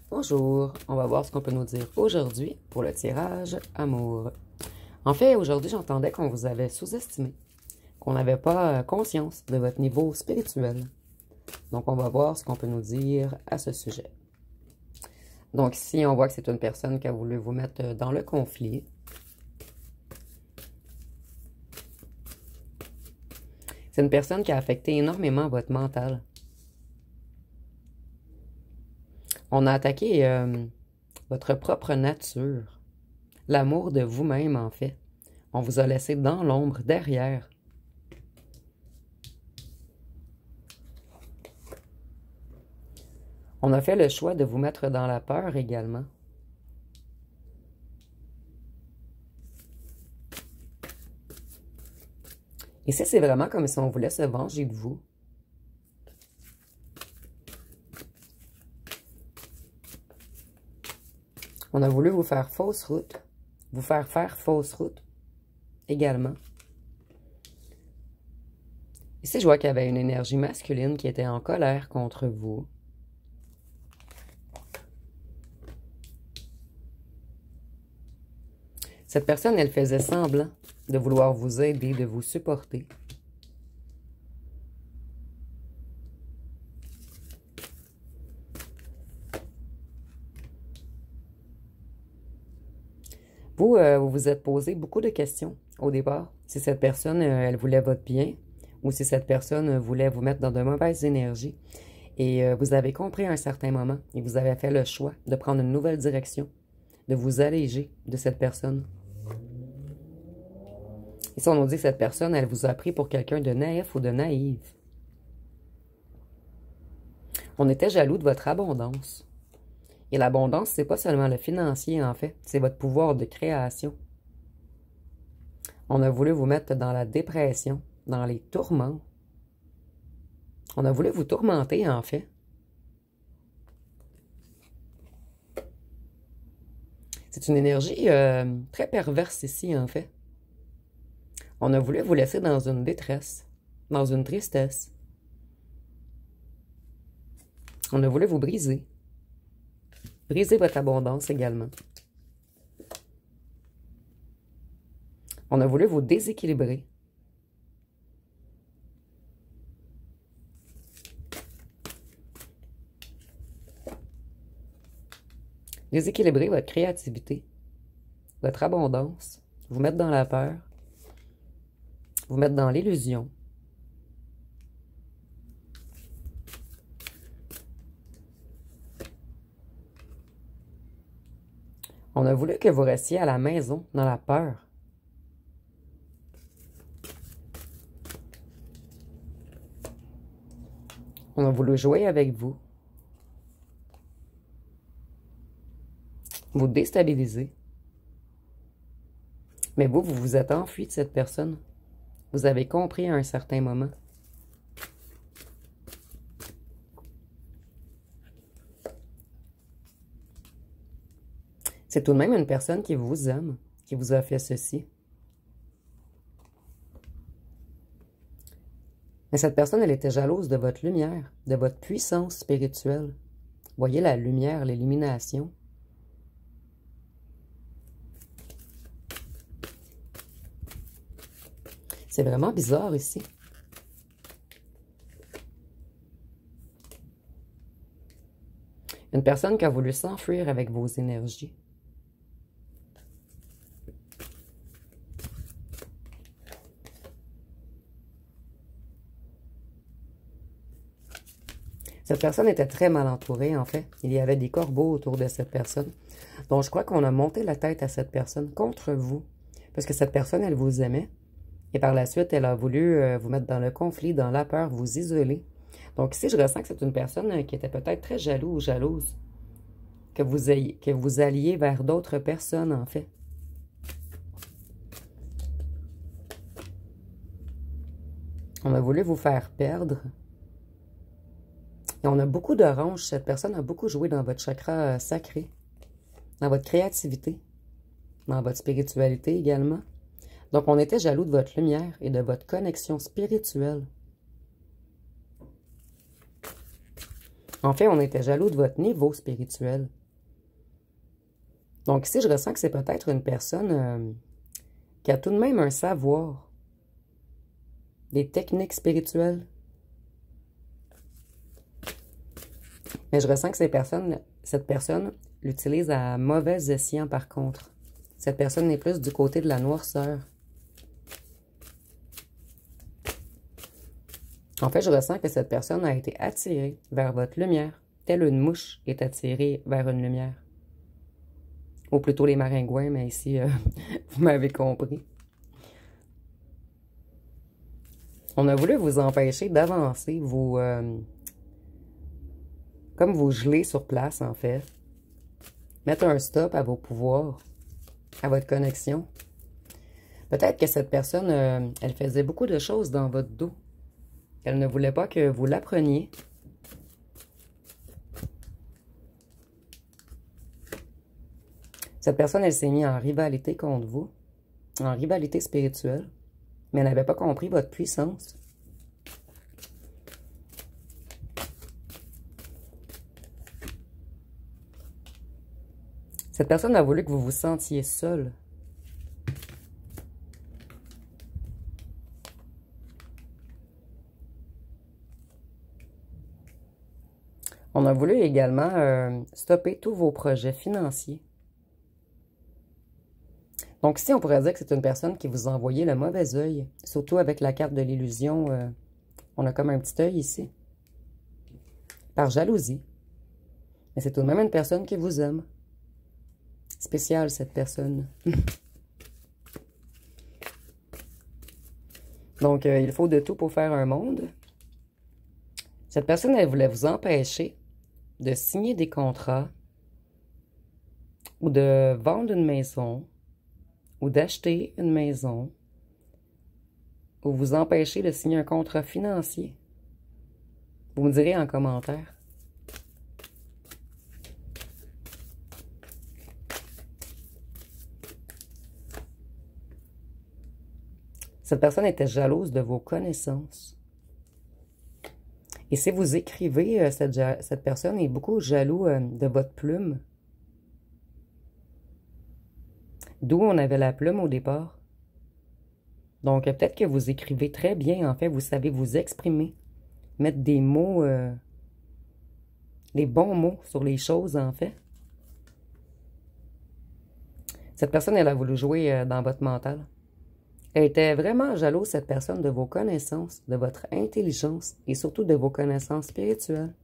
Bonjour, on va voir ce qu'on peut nous dire aujourd'hui pour le tirage amour. En fait, aujourd'hui, j'entendais qu'on vous avait sous-estimé, qu'on n'avait pas conscience de votre niveau spirituel. Donc, on va voir ce qu'on peut nous dire à ce sujet. Donc, ici, on voit que c'est une personne qui a voulu vous mettre dans le conflit. C'est une personne qui a affecté énormément votre mental. On a attaqué votre propre nature, l'amour de vous-même, en fait. On vous a laissé dans l'ombre, derrière. On a fait le choix de vous mettre dans la peur également. Ici, c'est vraiment comme si on voulait se venger de vous. On a voulu vous faire fausse route, vous faire fausse route également. Ici, je vois qu'il y avait une énergie masculine qui était en colère contre vous. Cette personne, elle faisait semblant de vouloir vous aider, de vous supporter. Vous, vous vous êtes posé beaucoup de questions au départ. Si cette personne, elle voulait votre bien, ou si cette personne voulait vous mettre dans de mauvaises énergies. Et vous avez compris à un certain moment, et vous avez fait le choix de prendre une nouvelle direction, de vous alléger de cette personne. Ici, on nous dit que cette personne, elle vous a pris pour quelqu'un de naïf ou de naïve. On était jaloux de votre abondance. Et l'abondance, c'est pas seulement le financier, en fait. C'est votre pouvoir de création. On a voulu vous mettre dans la dépression, dans les tourments. On a voulu vous tourmenter, en fait. C'est une énergie très perverse ici, en fait. On a voulu vous laisser dans une détresse, dans une tristesse. On a voulu vous briser. Briser votre abondance également. On a voulu vous déséquilibrer. Déséquilibrer votre créativité, votre abondance, vous mettre dans la peur, vous mettre dans l'illusion. On a voulu que vous restiez à la maison, dans la peur. On a voulu jouer avec vous. Vous déstabiliser. Mais vous vous êtes enfui de cette personne. Vous avez compris à un certain moment. C'est tout de même une personne qui vous aime, qui vous a fait ceci. Mais cette personne, elle était jalouse de votre lumière, de votre puissance spirituelle. Voyez la lumière, l'élimination. C'est vraiment bizarre ici. Une personne qui a voulu s'enfuir avec vos énergies. Cette personne était très mal entourée, en fait. Il y avait des corbeaux autour de cette personne. Donc, je crois qu'on a monté la tête à cette personne contre vous. Parce que cette personne, elle vous aimait. Et par la suite, elle a voulu vous mettre dans le conflit, dans la peur, vous isoler. Donc ici, je ressens que c'est une personne qui était peut-être très jaloux ou jalouse. Que vous alliez vers d'autres personnes, en fait. On a voulu vous faire perdre. Et on a beaucoup d'oranges. Cette personne a beaucoup joué dans votre chakra sacré. Dans votre créativité. Dans votre spiritualité également. Donc, on était jaloux de votre lumière et de votre connexion spirituelle. En fait, on était jaloux de votre niveau spirituel. Donc ici, je ressens que c'est peut-être une personne qui a tout de même un savoir, des techniques spirituelles. Mais je ressens que cette personne l'utilise à mauvais escient par contre. Cette personne est plus du côté de la noirceur. En fait, je ressens que cette personne a été attirée vers votre lumière, telle une mouche est attirée vers une lumière. Ou plutôt les maringouins, mais ici, vous m'avez compris. On a voulu vous empêcher d'avancer, comme vous geler sur place, en fait. Mettre un stop à vos pouvoirs, à votre connexion. Peut-être que cette personne, elle faisait beaucoup de choses dans votre dos. Elle ne voulait pas que vous l'appreniez. Cette personne, elle s'est mise en rivalité contre vous, en rivalité spirituelle, mais elle n'avait pas compris votre puissance. Cette personne a voulu que vous vous sentiez seul. On a voulu également stopper tous vos projets financiers. Donc ici, on pourrait dire que c'est une personne qui vous a envoyé le mauvais œil. Surtout avec la carte de l'illusion, on a comme un petit œil ici. Par jalousie. Mais c'est tout de même une personne qui vous aime. Spéciale, cette personne. Donc, il faut de tout pour faire un monde. Cette personne, elle voulait vous empêcher de signer des contrats ou de vendre une maison ou d'acheter une maison ou vous empêcher de signer un contrat financier. Vous me direz en commentaire. Cette personne était jalouse de vos connaissances. Et si vous écrivez, cette personne est beaucoup jaloux de votre plume. D'où on avait la plume au départ. Donc, peut-être que vous écrivez très bien, en fait. Vous savez vous exprimer. Mettre des mots, les bons mots sur les choses, en fait. Cette personne, elle a voulu jouer dans votre mental. Elle était vraiment jalouse, cette personne, de vos connaissances, de votre intelligence et surtout de vos connaissances spirituelles.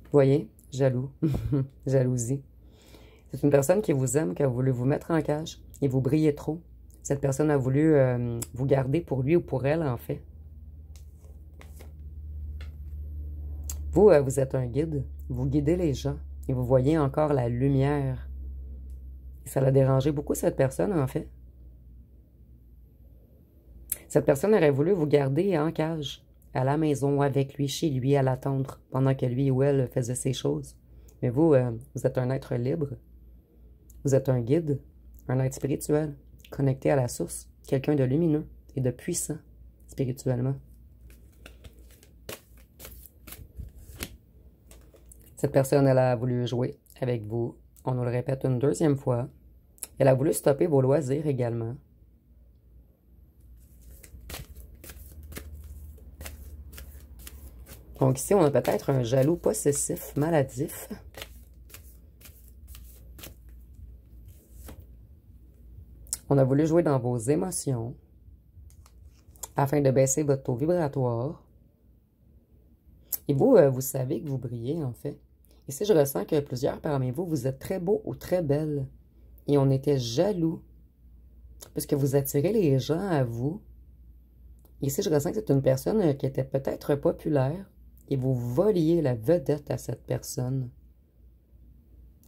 Vous voyez? Jaloux. Jalousie. C'est une personne qui vous aime, qui a voulu vous mettre en cage et vous brillez trop. Cette personne a voulu vous garder pour lui ou pour elle, en fait. Vous, vous êtes un guide. Vous guidez les gens et vous voyez encore la lumière. Ça l'a dérangé beaucoup, cette personne, en fait. Cette personne aurait voulu vous garder en cage, à la maison, avec lui, chez lui, à l'attendre, pendant que lui ou elle faisait ses choses. Mais vous, vous êtes un être libre. Vous êtes un guide, un être spirituel, connecté à la source, quelqu'un de lumineux et de puissant, spirituellement. Cette personne, elle a voulu jouer avec vous. On nous le répète une deuxième fois. Elle a voulu stopper vos loisirs également. Donc ici, on a peut-être un jaloux possessif, maladif. On a voulu jouer dans vos émotions afin de baisser votre taux vibratoire. Et vous, vous savez que vous brillez, en fait. Ici, je ressens que plusieurs parmi vous, vous êtes très beaux ou très belles. Et on était jaloux, puisque vous attirez les gens à vous. Ici, je ressens que c'est une personne qui était peut-être populaire, et vous voliez la vedette à cette personne.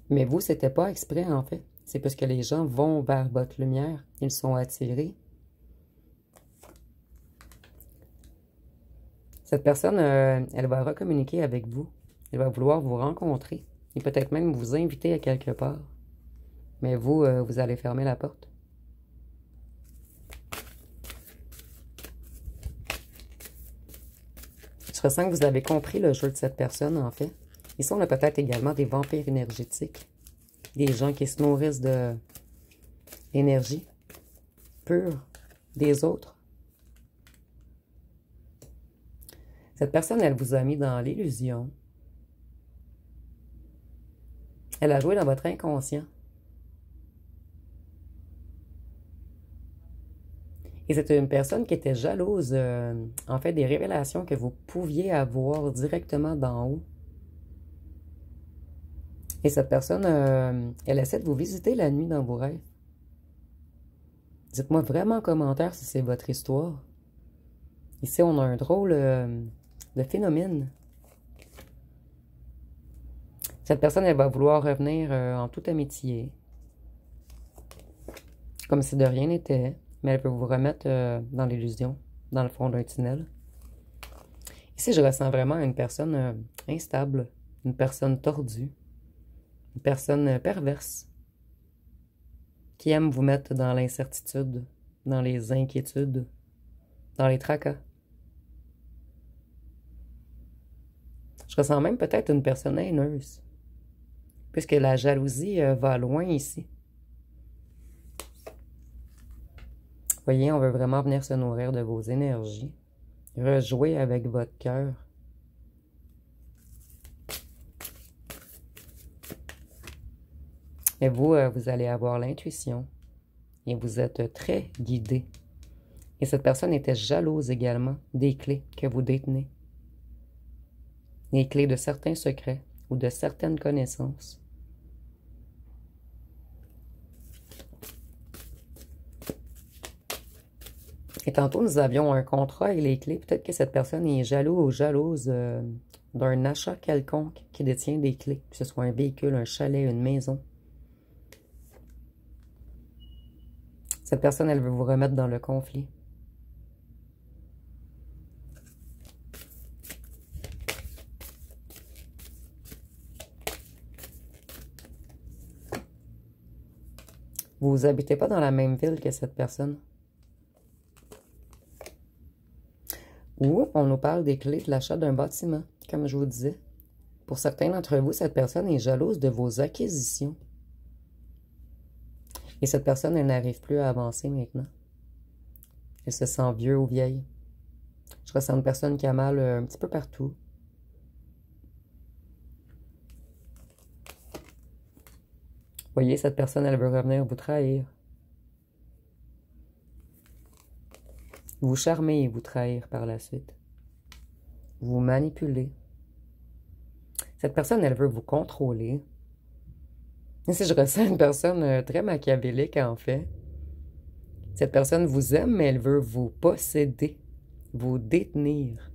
Mais vous, c'était pas exprès, en fait. C'est parce que les gens vont vers votre lumière. Ils sont attirés. Cette personne, elle va recommuniquer avec vous. Elle va vouloir vous rencontrer. Et peut-être même vous inviter à quelque part. Mais vous, vous allez fermer la porte. Je ressens que vous avez compris le jeu de cette personne, en fait. Ici, on a peut-être également des vampires énergétiques. Des gens qui se nourrissent de l'énergie pure des autres. Cette personne, elle vous a mis dans l'illusion. Elle a joué dans votre inconscient. Et c'était une personne qui était jalouse, en fait, des révélations que vous pouviez avoir directement d'en haut. Et cette personne, elle essaie de vous visiter la nuit dans vos rêves. Dites-moi vraiment en commentaire si c'est votre histoire. Ici, on a un drôle de phénomène. Cette personne, elle va vouloir revenir en toute amitié. Comme si de rien n'était. Mais elle peut vous remettre dans l'illusion, dans le fond d'un tunnel. Ici, je ressens vraiment une personne instable, une personne tordue, une personne perverse, qui aime vous mettre dans l'incertitude, dans les inquiétudes, dans les tracas. Je ressens même peut-être une personne haineuse, puisque la jalousie va loin ici. Voyez, on veut vraiment venir se nourrir de vos énergies, rejouer avec votre cœur. Et vous, vous allez avoir l'intuition et vous êtes très guidé. Et cette personne était jalouse également des clés que vous détenez. Les clés de certains secrets ou de certaines connaissances. Et tantôt, nous avions un contrat et les clés. Peut-être que cette personne est jaloux ou jalouse d'un achat quelconque qui détient des clés. Que ce soit un véhicule, un chalet, une maison. Cette personne, elle veut vous remettre dans le conflit. Vous habitez pas dans la même ville que cette personne. Ou on nous parle des clés de l'achat d'un bâtiment, comme je vous disais. Pour certains d'entre vous, cette personne est jalouse de vos acquisitions. Et cette personne, elle n'arrive plus à avancer maintenant. Elle se sent vieux ou vieille. Je ressens une personne qui a mal un petit peu partout. Voyez, cette personne, elle veut revenir vous trahir. Vous charmer et vous trahir par la suite. Vous manipuler. Cette personne, elle veut vous contrôler. Si je ressens une personne très machiavélique, en fait. Cette personne vous aime, mais elle veut vous posséder, vous détenir,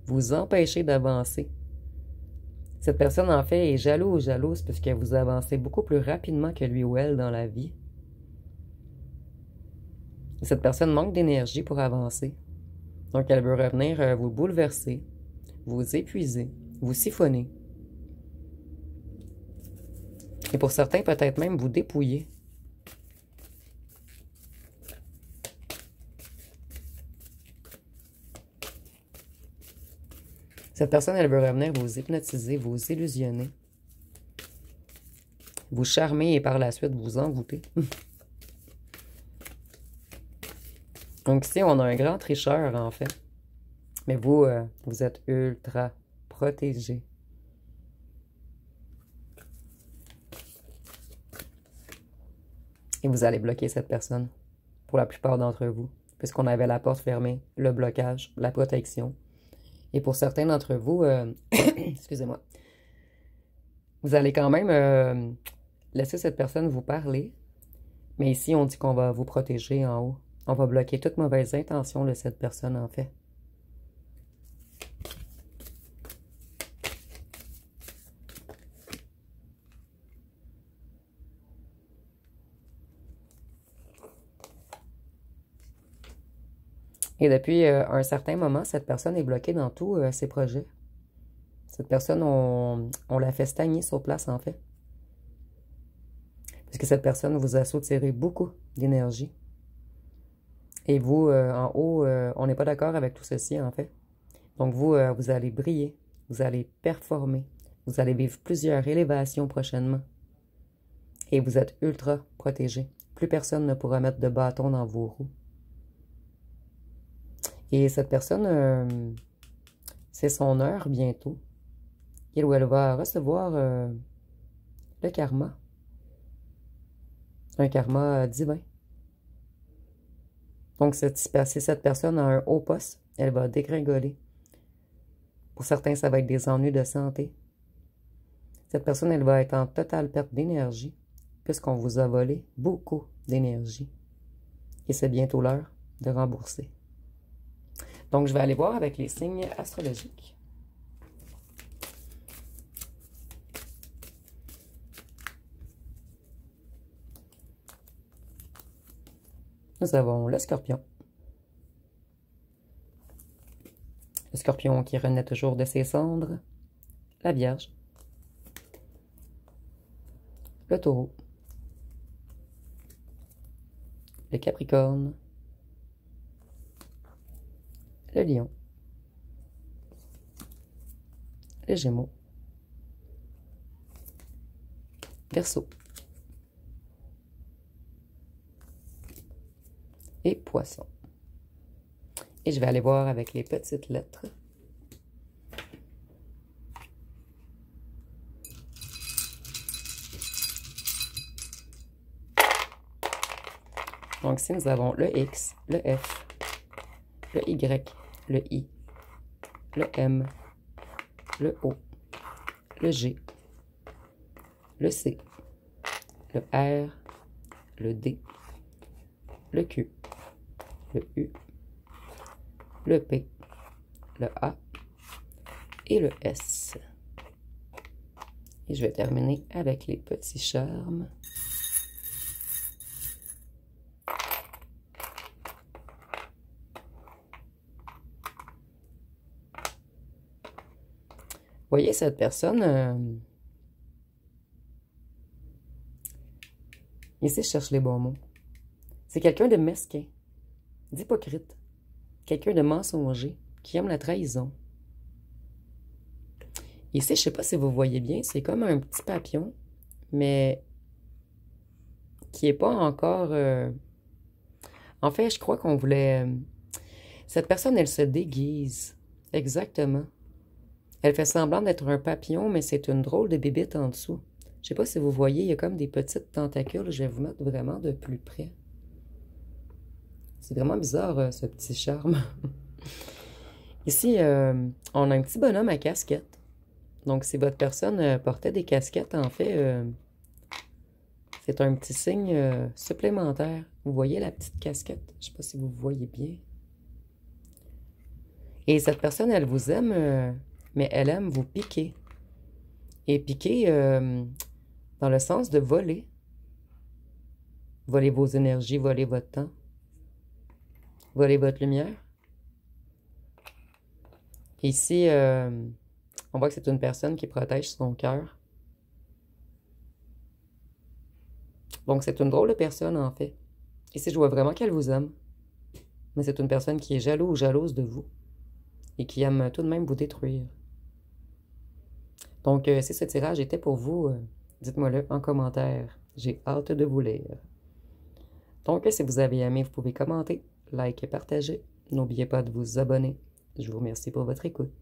vous empêcher d'avancer. Cette personne, en fait, est jalouse ou jalouse parce que vous avancez beaucoup plus rapidement que lui ou elle dans la vie. Cette personne manque d'énergie pour avancer. Donc, elle veut revenir vous bouleverser, vous épuiser, vous siphonner. Et pour certains, peut-être même vous dépouiller. Cette personne, elle veut revenir vous hypnotiser, vous illusionner, vous charmer et par la suite vous envoûter. Donc ici, on a un grand tricheur, en fait. Mais vous, vous êtes ultra protégé. Et vous allez bloquer cette personne, pour la plupart d'entre vous, puisqu'on avait la porte fermée, le blocage, la protection. Et pour certains d'entre vous, excusez-moi, vous allez quand même laisser cette personne vous parler. Mais ici, on dit qu'on va vous protéger en haut. On va bloquer toute mauvaise intention de cette personne, en fait. Et depuis un certain moment, cette personne est bloquée dans tous ses projets. Cette personne, on la fait stagner sur place, en fait. Parce que cette personne vous a soutiré beaucoup d'énergie. Et vous, en haut, on n'est pas d'accord avec tout ceci, en fait. Donc vous, vous allez briller, vous allez performer, Vous allez vivre plusieurs élévations prochainement. Et vous êtes ultra protégé. Plus personne ne pourra mettre de bâton dans vos roues. Et cette personne, c'est son heure bientôt. Il ou elle va recevoir le karma. Un karma divin. Donc, si cette personne a un haut poste, elle va dégringoler. Pour certains, ça va être des ennuis de santé. Cette personne, elle va être en totale perte d'énergie, puisqu'on vous a volé beaucoup d'énergie. Et c'est bientôt l'heure de rembourser. Donc, je vais aller voir avec les signes astrologiques. Nous avons le Scorpion. Le Scorpion qui renaît toujours de ses cendres. La Vierge. Le Taureau. Le Capricorne. Le Lion. Le Gémeaux. Verseau. Et Poisson. Et je vais aller voir avec les petites lettres. Donc, ici, nous avons le X, le F, le Y, le I, le M, le O, le G, le C, le R, le D, le Q, le U, le P, le A et le S. Et je vais terminer avec les petits charmes. Voyez, cette personne, ici, je cherche les bons mots. C'est quelqu'un de mesquin, d'hypocrite, quelqu'un de mensonger, qui aime la trahison. Ici, je ne sais pas si vous voyez bien, c'est comme un petit papillon, mais qui n'est pas encore... En fait, je crois qu'on voulait... Cette personne, elle se déguise, exactement. Elle fait semblant d'être un papillon, mais c'est une drôle de bébite en dessous. Je sais pas si vous voyez, il y a comme des petites tentacules. Je vais vous mettre vraiment de plus près. C'est vraiment bizarre, ce petit charme. Ici, on a un petit bonhomme à casquette. Donc, si votre personne portait des casquettes, en fait, c'est un petit signe supplémentaire. Vous voyez la petite casquette? Je sais pas si vous voyez bien. Et cette personne, elle vous aime... mais elle aime vous piquer. Et piquer dans le sens de voler. Voler vos énergies, voler votre temps. Voler votre lumière. Ici, on voit que c'est une personne qui protège son cœur. Donc, c'est une drôle de personne, en fait. Ici, je vois vraiment qu'elle vous aime. Mais c'est une personne qui est jaloux ou jalouse de vous. Et qui aime tout de même vous détruire. Donc, si ce tirage était pour vous, dites-moi-le en commentaire. J'ai hâte de vous lire. Donc, si vous avez aimé, vous pouvez commenter, liker et partager. N'oubliez pas de vous abonner. Je vous remercie pour votre écoute.